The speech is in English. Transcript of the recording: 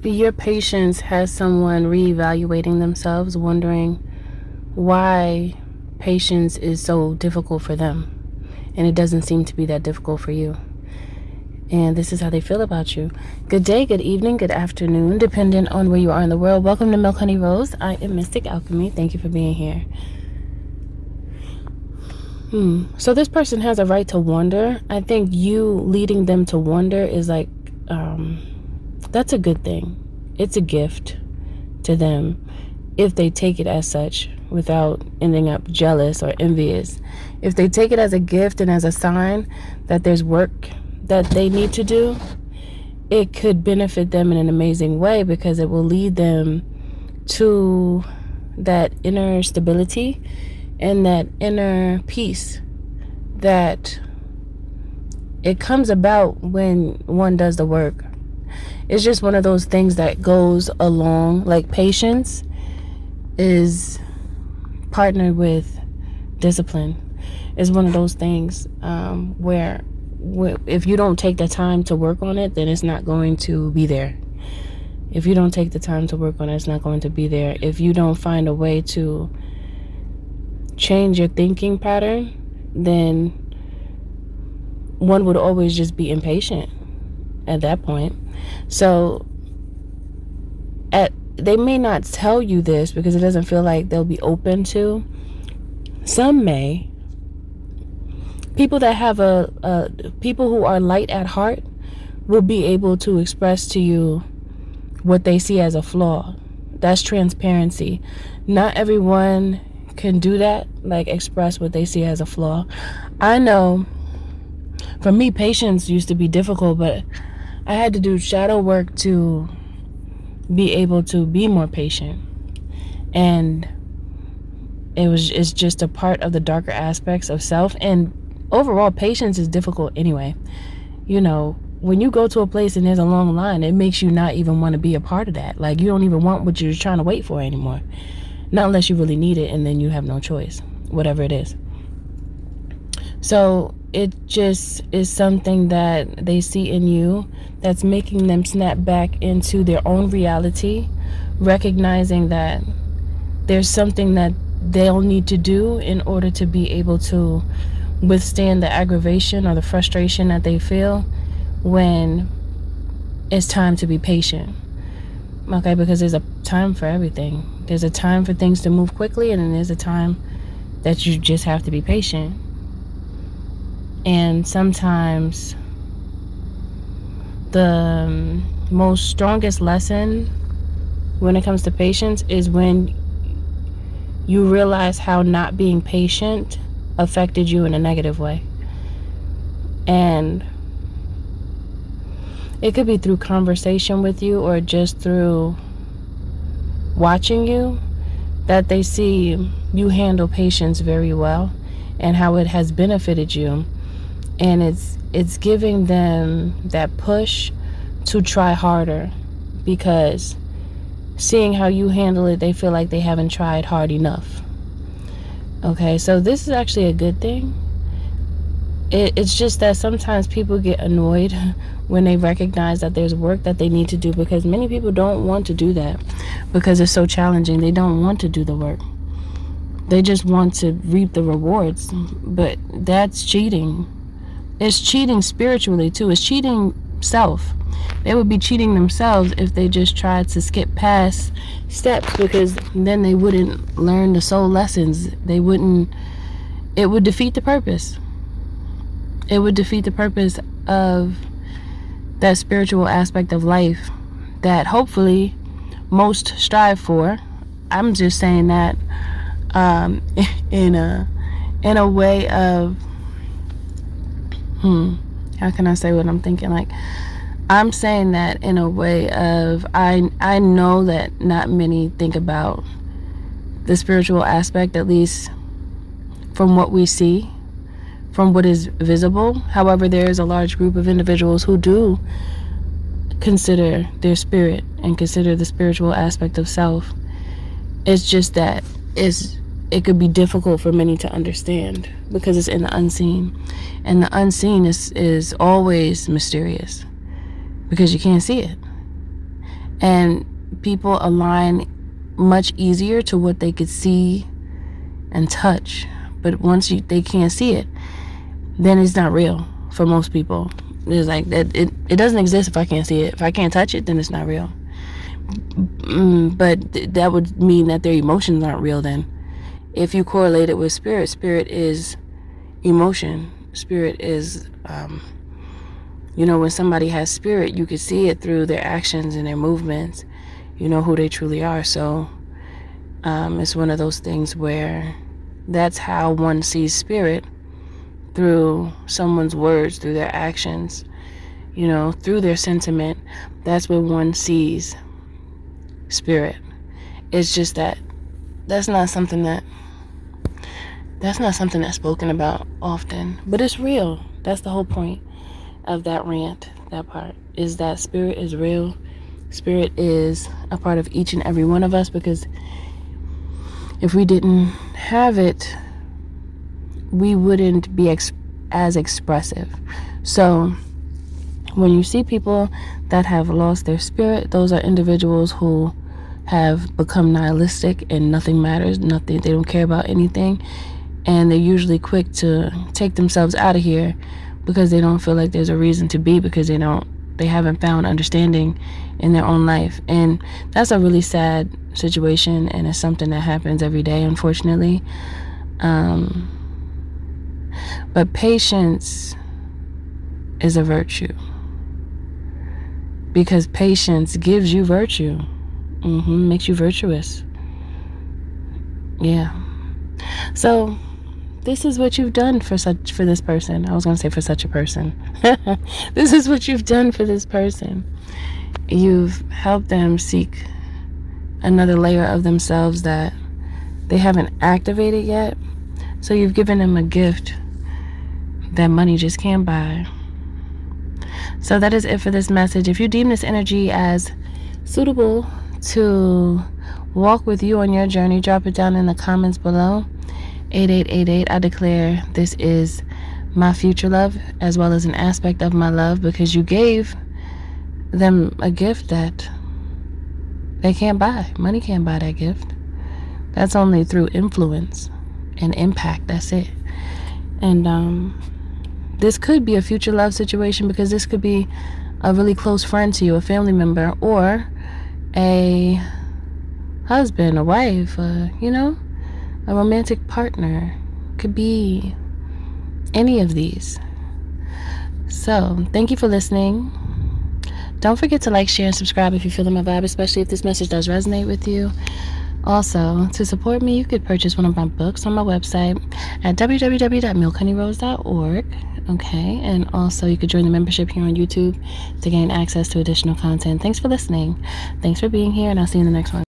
Your patience has someone reevaluating themselves, wondering why patience is so difficult for them. And it doesn't seem to be that difficult for you. And this is how they feel about you. Good day, good evening, good afternoon, depending on where you are in the world. Welcome to Milk Honey Rose. I am Mystic Alchemy. Thank you for being here. So this person has a right to wonder. I think you leading them to wonder is like, that's a good thing. It's a gift to them if they take it as such without ending up jealous or envious. If they take it as a gift and as a sign that there's work that they need to do, it could benefit them in an amazing way because it will lead them to that inner stability and that inner peace that it comes about when one does the work. It's just one of those things that goes along, like patience is partnered with discipline. It's one of those things where if you don't take the time to work on it, then it's not going to be there. If you don't take the time to work on it, it's not going to be there. If you don't find a way to change your thinking pattern, then one would always just be impatient at that point. So they may not tell you this because it doesn't feel like they'll be open to. Some may. People that have people who are light at heart will be able to express to you what they see as a flaw. That's transparency. Not everyone can do that, like express what they see as a flaw. I know for me, patience used to be difficult, but I had to do shadow work to be able to be more patient. And it's just a part of the darker aspects of self. And overall, patience is difficult anyway. You know, when you go to a place and there's a long line, it makes you not even want to be a part of that. Like, you don't even want what you're trying to wait for anymore. Not unless you really need it, and then you have no choice, whatever it is. So it just is something that they see in you that's making them snap back into their own reality, recognizing that there's something that they'll need to do in order to be able to withstand the aggravation or the frustration that they feel when it's time to be patient. Okay, because there's a time for everything. There's a time for things to move quickly, and then there's a time that you just have to be patient. And sometimes the most strongest lesson when it comes to patience is when you realize how not being patient affected you in a negative way. And it could be through conversation with you or just through watching you that they see you handle patience very well and how it has benefited you. And it's giving them that push to try harder, because seeing how you handle it, they feel like they haven't tried hard enough. Okay, so this is actually a good thing. It's just that sometimes people get annoyed when they recognize that there's work that they need to do, because many people don't want to do that because it's so challenging. They don't want to do the work. They just want to reap the rewards. But that's cheating. It's cheating spiritually too. It's cheating self. They would be cheating themselves if they just tried to skip past steps, because then they wouldn't learn the soul lessons. It would defeat the purpose. It would defeat the purpose of that spiritual aspect of life that hopefully most strive for. I'm just saying that in a way of how can I say what I'm thinking? Like, I'm saying that in a way of I know that not many think about the spiritual aspect, at least from what we see, from what is visible. However, there is a large group of individuals who do consider their spirit and consider the spiritual aspect of self. It's just that it could be difficult for many to understand because it's in the unseen. And the unseen is always mysterious because you can't see it. And people align much easier to what they could see and touch. But once they can't see it, then it's not real for most people. It's like that. It doesn't exist if I can't see it. If I can't touch it, then it's not real. But that would mean that their emotions aren't real then. If you correlate it with spirit, spirit is emotion. Spirit is, when somebody has spirit, you can see it through their actions and their movements. You know who they truly are. So it's one of those things where that's how one sees spirit, through someone's words, through their actions, through their sentiment. That's what one sees spirit. It's just that's not something that's spoken about often, but it's real. That's the whole point of that rant. That part is that spirit is real. Spirit is a part of each and every one of us, because if we didn't have it, we wouldn't be as expressive. So when you see people that have lost their spirit, those are individuals who have become nihilistic and nothing matters, they don't care about anything, and they're usually quick to take themselves out of here because they don't feel like there's a reason to be, because they haven't found understanding in their own life. And that's a really sad situation, and it's something that happens every day, unfortunately. But patience is a virtue, because patience gives you virtue. Makes you virtuous. Yeah. So this is what you've done for this person. I was going to say for such a person. This is what you've done for this person. You've helped them seek another layer of themselves that they haven't activated yet. So you've given them a gift that money just can't buy. So that is it for this message. If you deem this energy as suitable to walk with you on your journey, drop it down in the comments below. 8888, I declare this is my future love, as well as an aspect of my love, because you gave them a gift that they can't buy. Money can't buy that gift. That's only through influence and impact. That's it. And this could be a future love situation, because this could be a really close friend to you, a family member, or a husband, a wife, a romantic partner. Could be any of these. So thank you for listening. Don't forget to like, share, and subscribe if you feel my vibe, especially if this message does resonate with you. Also, to support me, you could purchase one of my books on my website at www.milkhoneyRose.org. Okay, and also you could join the membership here on YouTube to gain access to additional content. Thanks for listening. Thanks for being here, and I'll see you in the next one.